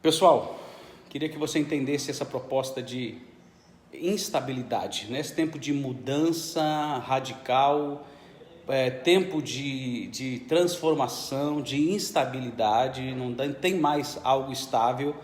Pessoal, queria que você entendesse essa proposta de instabilidade, né? Esse tempo de mudança radical, tempo de transformação, de instabilidade, não tem mais algo estável,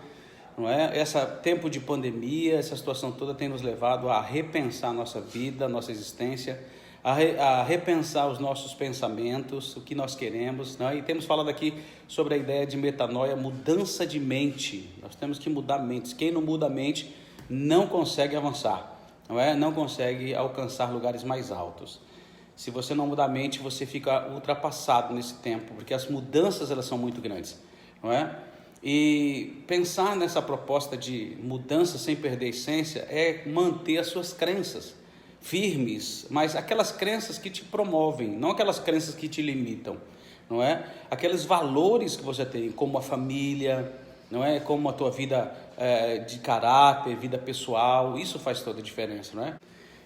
não é? Esse tempo de pandemia, essa situação toda tem nos levado a repensar a nossa vida, a nossa existência, a repensar os nossos pensamentos, o que nós queremos, né? E temos falado aqui sobre a ideia de metanoia, mudança de mente. Nós temos que mudar mentes. Quem não muda a mente não consegue avançar, não é? Não consegue alcançar lugares mais altos. Se você não mudar a mente, você fica ultrapassado nesse tempo, porque as mudanças elas são muito grandes, não é? E pensar nessa proposta de mudança sem perder a essência é manter as suas crenças firmes, mas aquelas crenças que te promovem, não aquelas crenças que te limitam, não é? Aqueles valores que você tem, como a família, não é? Como a tua vida de caráter, vida pessoal, isso faz toda a diferença, não é?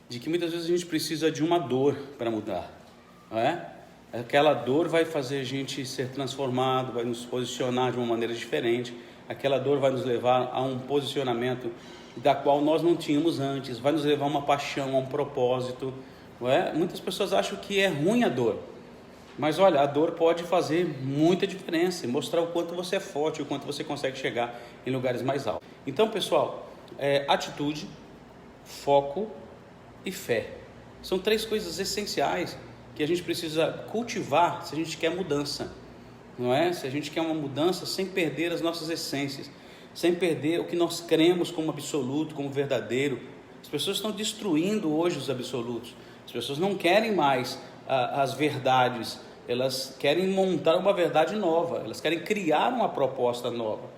De que muitas vezes a gente precisa de uma dor para mudar, não é? Aquela dor vai fazer a gente ser transformado, vai nos posicionar de uma maneira diferente, aquela dor vai nos levar a um posicionamento da qual nós não tínhamos antes, vai nos levar a uma paixão, a um propósito, não é? Muitas pessoas acham que é ruim a dor, mas olha, a dor pode fazer muita diferença, mostrar o quanto você é forte, o quanto você consegue chegar em lugares mais altos. Então, pessoal, atitude, foco e fé, são três coisas essenciais que a gente precisa cultivar se a gente quer mudança, não é? Se a gente quer uma mudança sem perder as nossas essências, sem perder o que nós cremos como absoluto, como verdadeiro. As pessoas estão destruindo hoje os absolutos, as pessoas não querem mais as verdades, elas querem montar uma verdade nova, elas querem criar uma proposta nova.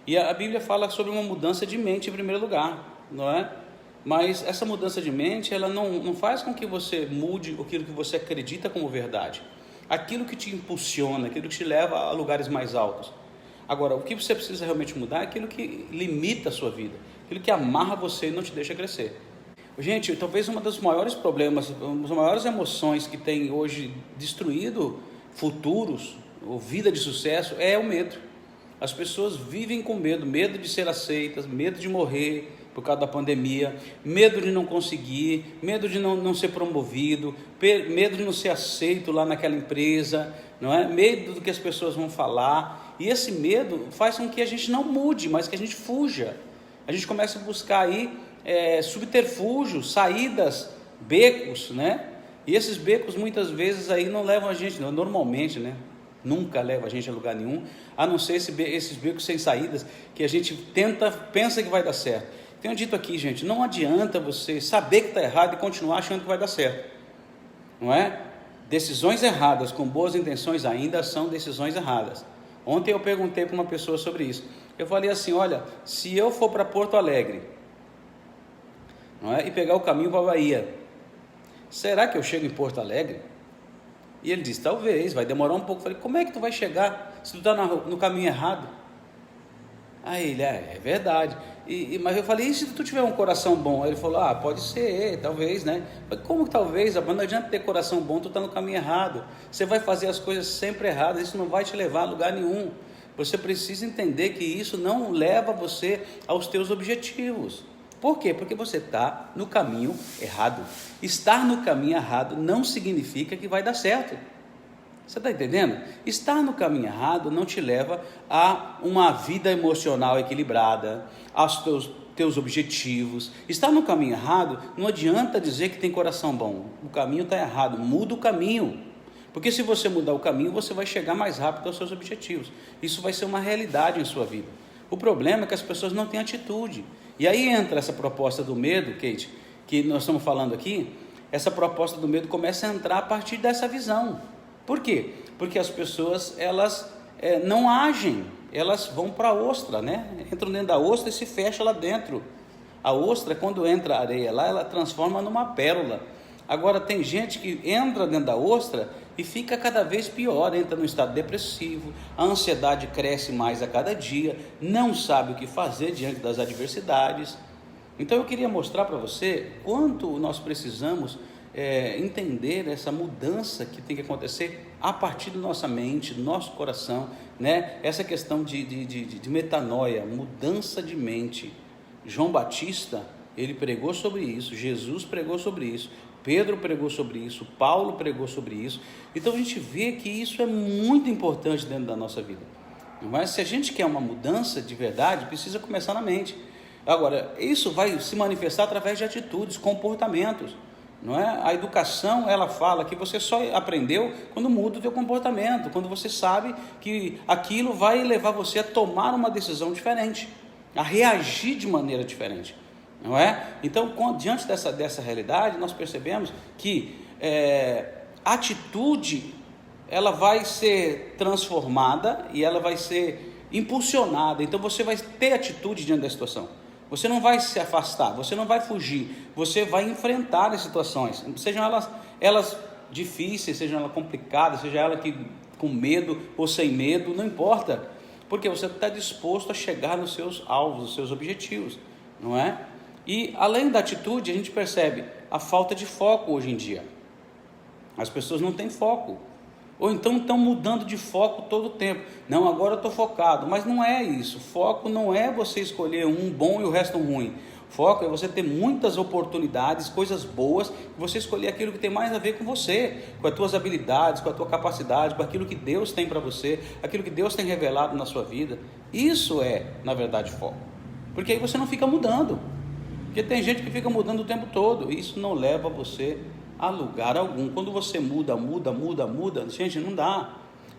E a Bíblia fala sobre uma mudança de mente em primeiro lugar, não é? Mas essa mudança de mente, ela não faz com que você mude aquilo que você acredita como verdade, aquilo que te impulsiona, aquilo que te leva a lugares mais altos. Agora, o que você precisa realmente mudar é aquilo que limita a sua vida, aquilo que amarra você e não te deixa crescer. Gente, talvez um dos maiores problemas, uma das maiores emoções que tem hoje destruído futuros, ou vida de sucesso, é o medo. As pessoas vivem com medo, medo de ser aceitas, medo de morrer por causa da pandemia, medo de não conseguir, medo de não ser promovido, medo de não ser aceito lá naquela empresa, não é? Medo do que as pessoas vão falar, e esse medo faz com que a gente não mude, mas que a gente fuja. A gente começa a buscar aí subterfúgios, saídas, becos, né? E esses becos muitas vezes aí não levam a gente, normalmente, né? Nunca leva a gente a lugar nenhum, a não ser esses becos sem saídas, que a gente pensa que vai dar certo. Tenho dito aqui, gente, não adianta você saber que está errado e continuar achando que vai dar certo, não é? Decisões erradas com boas intenções ainda são decisões erradas. Ontem eu perguntei para uma pessoa sobre isso, eu falei assim, olha, se eu for para Porto Alegre, não é? E pegar o caminho para a Bahia, será que eu chego em Porto Alegre? E ele disse, talvez, vai demorar um pouco. Eu falei, como é que tu vai chegar se tu está no caminho errado? Aí ele, é verdade. Mas eu falei, e se tu tiver um coração bom? Aí ele falou, pode ser, talvez, né? Eu falei, como que talvez? Não adianta ter coração bom, tu está no caminho errado. Você vai fazer as coisas sempre erradas, isso não vai te levar a lugar nenhum. Você precisa entender que isso não leva você aos teus objetivos. Por quê? Porque você está no caminho errado. Estar no caminho errado não significa que vai dar certo. Você está entendendo? Estar no caminho errado não te leva a uma vida emocional equilibrada, aos teus objetivos. Estar no caminho errado não adianta dizer que tem coração bom. O caminho está errado, muda o caminho. Porque se você mudar o caminho, você vai chegar mais rápido aos seus objetivos. Isso vai ser uma realidade em sua vida. O problema é que as pessoas não têm atitude. E aí entra essa proposta do medo, Kate, que nós estamos falando aqui. Essa proposta do medo começa a entrar a partir dessa visão. Por quê? Porque as pessoas, elas não agem, elas vão para a ostra, né? Entram dentro da ostra e se fecham lá dentro. A ostra, quando entra a areia lá, ela transforma numa pérola. Agora, tem gente que entra dentro da ostra e fica cada vez pior, entra no estado depressivo, a ansiedade cresce mais a cada dia, não sabe o que fazer diante das adversidades. Então eu queria mostrar para você quanto nós precisamos entender essa mudança que tem que acontecer a partir da nossa mente, do nosso coração, né? Essa questão de metanoia, mudança de mente. João Batista, ele pregou sobre isso, Jesus pregou sobre isso, Pedro pregou sobre isso, Paulo pregou sobre isso. Então a gente vê que isso é muito importante dentro da nossa vida. Mas se a gente quer uma mudança de verdade, precisa começar na mente. Agora, isso vai se manifestar através de atitudes, comportamentos, não é? A educação, ela fala que você só aprendeu quando muda o teu comportamento, quando você sabe que aquilo vai levar você a tomar uma decisão diferente, a reagir de maneira diferente, não é? Então, diante dessa realidade, nós percebemos que a atitude, ela vai ser transformada e ela vai ser impulsionada. Então você vai ter atitude diante da situação, você não vai se afastar, você não vai fugir, você vai enfrentar as situações, sejam elas difíceis, sejam elas complicadas, seja ela com medo ou sem medo, não importa, porque você está disposto a chegar nos seus alvos, nos seus objetivos, não é? E além da atitude, a gente percebe a falta de foco hoje em dia. As pessoas não têm foco, ou então estão mudando de foco todo o tempo. Não, agora eu estou focado, mas não é isso. Foco não é você escolher um bom e o resto ruim. Foco é você ter muitas oportunidades, coisas boas, e você escolher aquilo que tem mais a ver com você, com as tuas habilidades, com a tua capacidade, com aquilo que Deus tem para você, aquilo que Deus tem revelado na sua vida. Isso é, na verdade, foco. Porque aí você não fica mudando. Porque tem gente que fica mudando o tempo todo, e isso não leva você a lugar algum. Quando você muda, gente, não dá.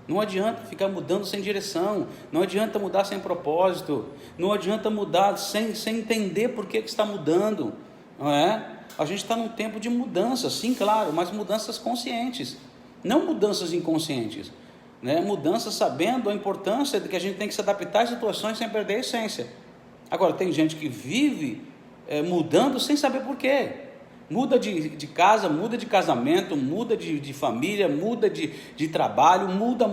Não adianta ficar mudando sem direção, não adianta mudar sem propósito, não adianta mudar sem entender por que está mudando, não é? A gente está num tempo de mudança, sim, claro, mas mudanças conscientes, não mudanças inconscientes, né? Mudanças sabendo a importância de que a gente tem que se adaptar às situações sem perder a essência. Agora, tem gente que vive mudando sem saber por quê. Muda de casa, muda de casamento, muda de família, muda de trabalho, muda,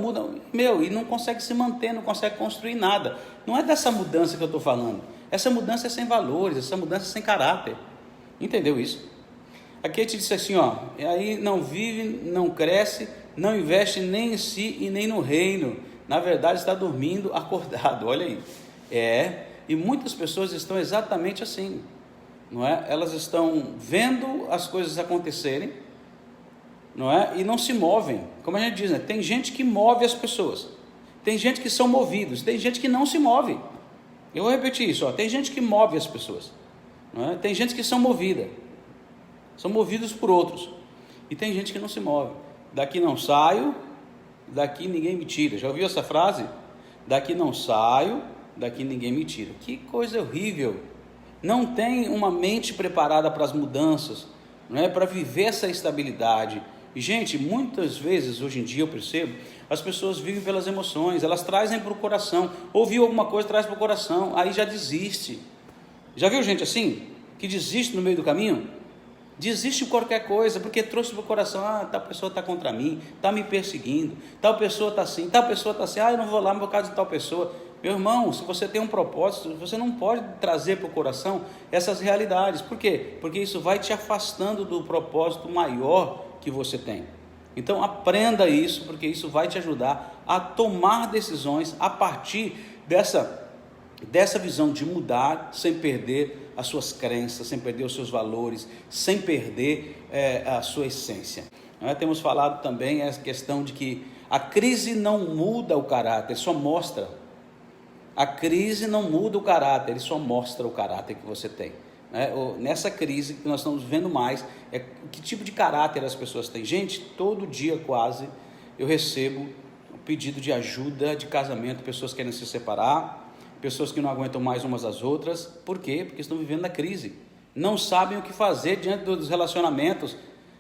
e não consegue se manter, não consegue construir nada. Não é dessa mudança que eu estou falando. Essa mudança é sem valores, essa mudança é sem caráter. Entendeu isso? Aqui ele te disse assim, aí não vive, não cresce, não investe nem em si e nem no reino. Na verdade está dormindo acordado, olha aí. E muitas pessoas estão exatamente assim. Não é? Elas estão vendo as coisas acontecerem, não é? E não se movem. Como a gente diz, né? Tem gente que move as pessoas, tem gente que são movidos, tem gente que não se move. Eu vou repetir isso, tem gente que move as pessoas, não é? Tem gente que são movidas, são movidos por outros, e tem gente que não se move. Daqui não saio, daqui ninguém me tira. Já ouviu essa frase? Daqui não saio, daqui ninguém me tira. Que coisa horrível. Não tem uma mente preparada para as mudanças, não é? Para viver essa estabilidade. E, gente, muitas vezes, hoje em dia eu percebo, as pessoas vivem pelas emoções, elas trazem para o coração, ouviu alguma coisa, traz para o coração, aí já desiste. Já viu gente assim, que desiste no meio do caminho? Desiste de qualquer coisa, porque trouxe para o coração, tal pessoa está contra mim, está me perseguindo, tal pessoa está assim, eu não vou lá por causa de tal pessoa. Meu irmão, se você tem um propósito, você não pode trazer para o coração essas realidades. Por quê? Porque isso vai te afastando do propósito maior que você tem. Então aprenda isso, porque isso vai te ajudar a tomar decisões a partir dessa visão de mudar sem perder as suas crenças, sem perder os seus valores, sem perder a sua essência. Nós temos falado também essa questão de que a crise não muda o caráter, só mostra. A crise não muda o caráter, ele só mostra o caráter que você tem. Nessa crise que nós estamos vendo mais, que tipo de caráter as pessoas têm. Gente, todo dia quase eu recebo um pedido de ajuda de casamento, pessoas querem se separar, pessoas que não aguentam mais umas às outras. Por quê? Porque estão vivendo na crise, não sabem o que fazer diante dos relacionamentos,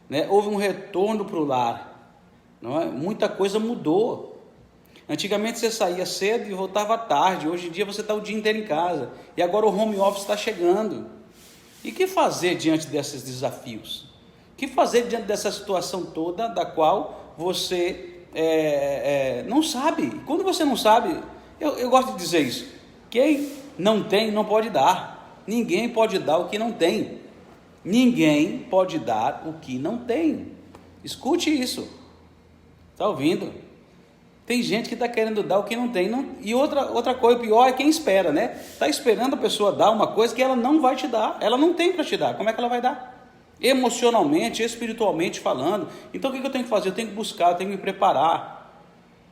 né? Houve um retorno para o lar, não é? Muita coisa mudou. Antigamente você saía cedo e voltava tarde, hoje em dia você está o dia inteiro em casa, e agora o home office está chegando. E o que fazer diante desses desafios? O que fazer diante dessa situação toda, da qual você não sabe? Quando você não sabe, eu gosto de dizer isso, quem não tem não pode dar, ninguém pode dar o que não tem, ninguém pode dar o que não tem. Escute isso. Está ouvindo? Tem gente que está querendo dar o que não tem. E outra coisa pior é quem espera, né? Está esperando a pessoa dar uma coisa que ela não vai te dar. Ela não tem para te dar. Como é que ela vai dar? Emocionalmente, espiritualmente falando. Então o que eu tenho que fazer? Eu tenho que buscar, eu tenho que me preparar.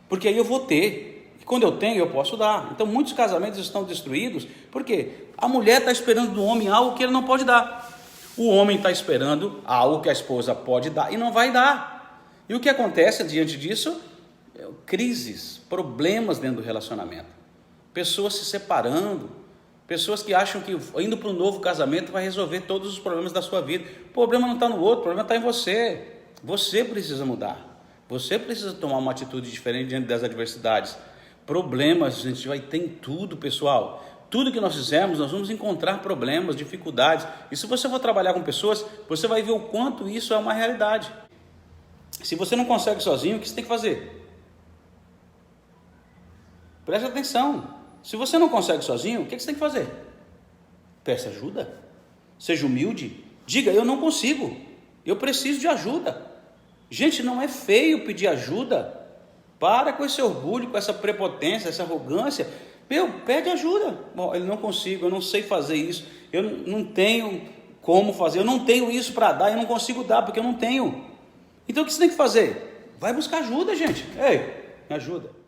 Porque aí eu vou ter. E quando eu tenho, eu posso dar. Então muitos casamentos estão destruídos. Por quê? A mulher está esperando do homem algo que ele não pode dar. O homem está esperando algo que a esposa pode dar e não vai dar. E o que acontece diante disso? Crises, problemas dentro do relacionamento, pessoas se separando, pessoas que acham que indo para um novo casamento vai resolver todos os problemas da sua vida. O problema não está no outro, o problema está em você. Você precisa mudar, você precisa tomar uma atitude diferente diante das adversidades. Problemas, a gente vai ter em tudo, pessoal. Tudo que nós fizermos, nós vamos encontrar problemas, dificuldades. E se você for trabalhar com pessoas, você vai ver o quanto isso é uma realidade. Se você não consegue sozinho, o que você tem que fazer? Preste atenção. Se você não consegue sozinho, o que você tem que fazer? Peça ajuda. Seja humilde. Diga, eu não consigo. Eu preciso de ajuda. Gente, não é feio pedir ajuda. Para com esse orgulho, com essa prepotência, essa arrogância. Pede ajuda. Bom, eu não consigo, eu não sei fazer isso. Eu não tenho como fazer. Eu não tenho isso para dar. Eu não consigo dar porque eu não tenho. Então o que você tem que fazer? Vai buscar ajuda, gente. Ei, me ajuda.